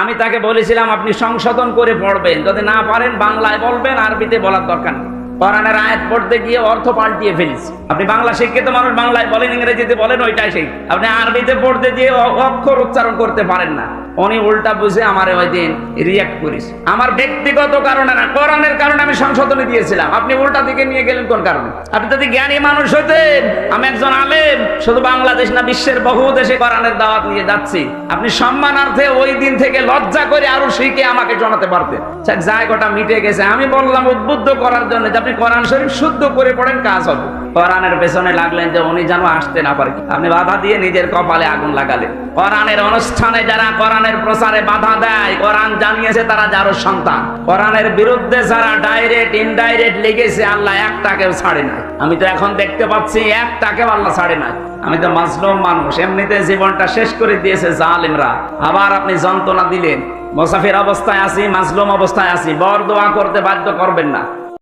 আমি তাকে বলেছিলাম আপনি সংশোধন করে পড়বেন, যদি না পারেন বাংলায় বলবেন, আরবিতে বলার দরকার নেই। কোরআনের আয়াত পড়তে গিয়ে অর্থ পাল্টিয়ে ফেলেছি। আপনি বাংলা শিক্ষিত মানুষ, বাংলায় বলেন, ইংরেজিতে বলেন, ওইটাই সেই। আপনি আরবিতে পড়তে গিয়ে অক্ষর উচ্চারণ করতে পারেন না। উনি উল্টা বুঝে আমারে ওই দিন রিয়াক্ট করিস। আমার ব্যক্তিগত কারণে না, কোরআনের কারণে আমি সংশোধনে দিয়েছিলাম। আপনি উল্টা দিকে নিয়ে গেলেন কোন কারণে? আপনি যদি জ্ঞানী মানুষ হতেন, আমি একজন আলেম, শুধু বাংলাদেশ না বিশ্বের বহু দেশে কোরআনের দাওয়াত নিয়ে যাচ্ছি, আপনি সম্মানার্থে ওই দিন থেকে লজ্জা করে আরো শিখে আমাকে জানাতে পারতেন। জায়গাটা মিটে গেছে। আমি বললাম উদ্বুদ্ধ করার জন্য যে আপনি কোরআন শরীফ শুদ্ধ করে পড়েন, কাজ হবে। কোরআনের পেছনে লাগলেন যে উনি যেন আসতে না পারে। আপনি বাধা দিয়ে নিজের কপালে আগুন লাগালেন। কোরআনের অনুষ্ঠানে যারা কোরআনের প্রচারে বাধা দেয়, কোরআন জানিয়েছে তারা যারও সন্তান। কোরআনের বিরুদ্ধে যারা ডাইরেক্ট ইনডাইরেক্ট লেগেছে, আল্লাহ একটাকেও ছাড়ে নাই। আমি তো এখন দেখতে পাচ্ছি একটাকেও আল্লাহ ছাড়ে নাই। আমি তো মাজলুম মানুষ, এমনিতে জীবনটা শেষ করে দিয়েছে জালেমরা। আবার আপনি যন্ত্রণা দিলেন। মুসাফির অবস্থায় আছি, মাজলুম অবস্থায় আছি, বর দোয়া করতে বাধ্য করবেন না।